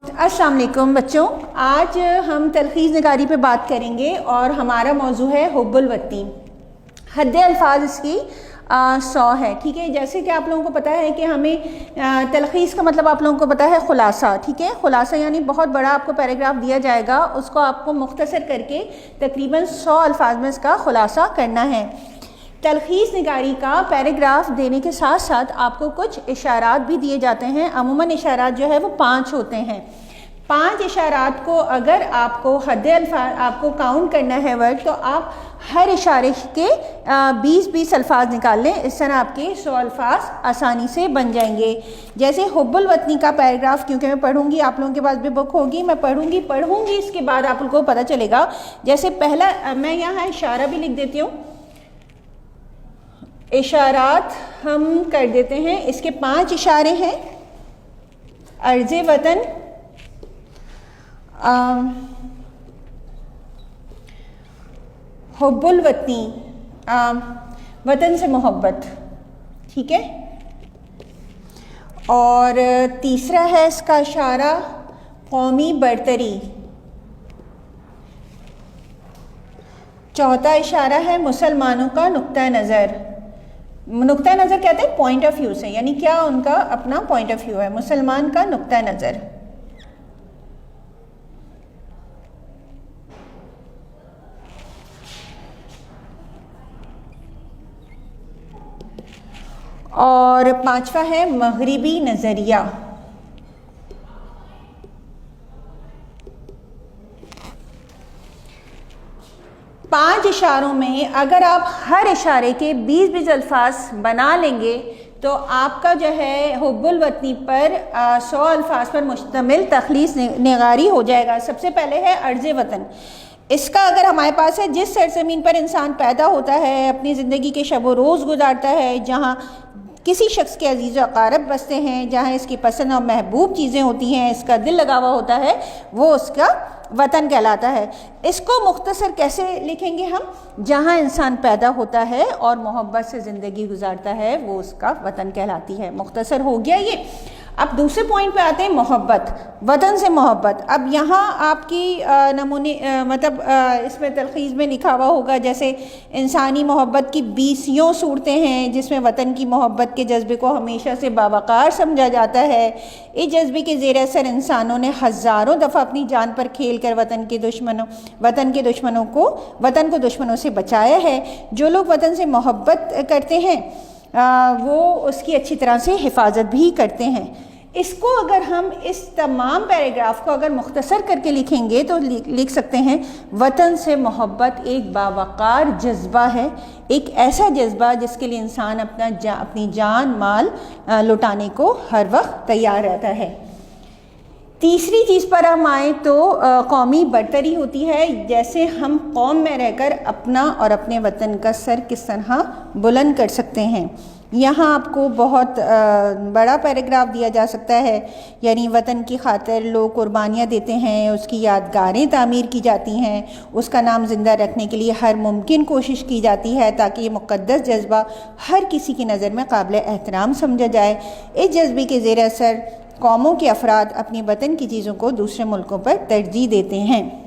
अस्सलाम वालेकुम बच्चों, आज हम तलखीज़ निगारी पे बात करेंगे और हमारा मौजू है हुब्बुल वतनी। हद अल्फाज इसकी 100 है। ठीक है, जैसे कि आप लोगों को पता है कि हमें तलखीज़ का मतलब आप लोगों को पता है खुलासा। ठीक है, खुलासा यानी बहुत बड़ा आपको पैराग्राफ दिया जाएगा, उसको आपको मुख्तसर करके तकरीबन 100 अल्फाज में इसका खुलासा करना है। तलखीज़ निगारी का पैराग्राफ देने के साथ साथ आपको कुछ इशारात भी दिए जाते हैं। अमूमन इशारात जो है वो 5 होते हैं। 5 इशारात को अगर आपको हद अल्फाज आपको काउंट करना है वर्ड, तो आप हर इशारे के 20-20 अल्फाज निकाल लें। इस तरह आपके 100 अल्फाज आसानी से बन जाएंगे। जैसे हुब्बुल वतनी का पैराग्राफ, क्योंकि मैं पढ़ूंगी, आप लोगों के पास भी बुक होगी, मैं पढ़ूंगी इसके बाद आप लोगों को पता चलेगा। जैसे पहला मैं यहाँ इशारा भी लिख देती हूँ। इशारात हम कर देते हैं, इसके 5 इशारे हैं। अर्ज़े वतन, हुब्बुल वतनी, वतन से मोहब्बत। ठीक है, और तीसरा है इसका इशारा कौमी बरतरी। चौथा इशारा है मुसलमानों का नुक्ता नज़र। नुक्ता नज़र कहते हैं पॉइंट ऑफ व्यू से, यानी क्या उनका अपना पॉइंट ऑफ व्यू है, मुसलमान का नुक्ता नज़र। और 5वां है मगरिबी नज़रिया। पांच इशारों में अगर आप हर इशारे के 20-20 अल्फाज बना लेंगे तो आपका जो है हुब्बुल वतनी पर 100 अल्फाज पर मुश्तमिल तखलीस निगारी हो जाएगा। सबसे पहले है अर्ज़े वतन। इसका अगर हमारे पास है, जिस सरजमीन पर इंसान पैदा होता है, अपनी ज़िंदगी के शब व रोज़ गुजारता है, जहाँ किसी शख्स के अजीज़ व अक़ारब बसते हैं, जहाँ इसकी पसंद और महबूब चीज़ें होती हैं, इसका दिल लगा हुआ होता है, वो उसका वतन कहलाता है। इसको मुख्तसर कैसे लिखेंगे हम? जहाँ इंसान पैदा होता है और मोहब्बत से ज़िंदगी गुजारता है, वो उसका वतन कहलाती है। मुख्तसर हो गया ये। अब दूसरे पॉइंट पे आते हैं, मोहब्बत, वतन से मोहब्बत। अब यहाँ आपकी नमूने मतलब इसमें तलखीज़ में लिखा हुआ होगा, जैसे इंसानी मोहब्बत की 20 सूरतें हैं, जिसमें वतन की मोहब्बत के जज्बे को हमेशा से बावकार समझा जाता है। इस जज्बे के ज़ेर असर इंसानों ने हज़ारों दफ़ा अपनी जान पर खेल कर वतन को दुश्मनों से बचाया है। जो लोग वतन से मोहब्बत करते हैं वो उसकी अच्छी तरह से हिफाजत भी करते हैं। इसको अगर हम इस तमाम पैराग्राफ को अगर मुख्तसर करके लिखेंगे तो लिख सकते हैं, वतन से मोहब्बत एक बावकार जज्बा है, एक ऐसा जज्बा जिसके लिए इंसान अपनी जान माल लुटाने को हर वक्त तैयार रहता है। तीसरी चीज़ पर हम आए तो कौमी बरतरी होती है। जैसे हम कौम में रहकर अपना और अपने वतन का सर किस तरह बुलंद कर सकते हैं। यहाँ आपको बहुत बड़ा पैराग्राफ दिया जा सकता है, यानी वतन की खातिर लोग कुर्बानियाँ देते हैं, उसकी यादगारें तामीर की जाती हैं, उसका नाम ज़िंदा रखने के लिए हर मुमकिन कोशिश की जाती है ताकि ये मुक़द्दस जज्बा हर किसी की नज़र में काबिल एहतराम समझा जाए। इस जज्बे के ज़ेर असर कौमों के अफराद अपनी वतन की चीज़ों को दूसरे मुल्कों पर तरजीह देते हैं।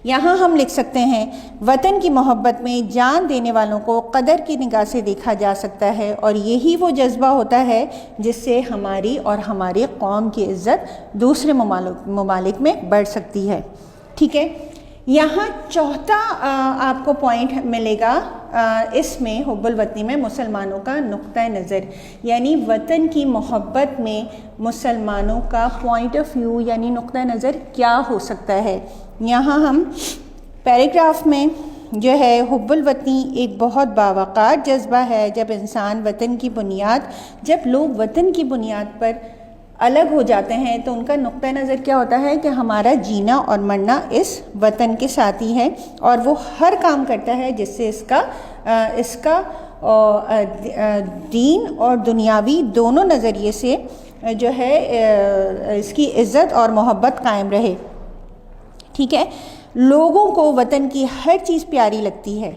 यहाँ हम लिख सकते हैं, वतन की मोहब्बत में जान देने वालों को कदर की निगाह से देखा जा सकता है, और यही वो जज्बा होता है जिससे हमारी और हमारे कौम की इज़्ज़त दूसरे ममालिक में बढ़ सकती है। ठीक है, यहाँ चौथा आपको पॉइंट मिलेगा इसमें हुब्बुल वतनी में, मुसलमानों का नुक्ता नज़र, यानी वतन की मोहब्बत में मुसलमानों का पॉइंट ऑफ व्यू यानी नुक्ता नज़र क्या हो सकता है। यहाँ हम पैराग्राफ में जो है, हुब्बुल वतनी एक बहुत बावकार जज्बा है। जब लोग वतन की बुनियाद पर अलग हो जाते हैं तो उनका नुक्ता नज़र क्या होता है कि हमारा जीना और मरना इस वतन के साथ ही है, और वो हर काम करता है जिससे इसका दीन और दुनियावी दोनों नज़रिए से जो है इसकी इज़्ज़त और मोहब्बत कायम रहे। ठीक है, लोगों को वतन की हर चीज़ प्यारी लगती है,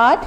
8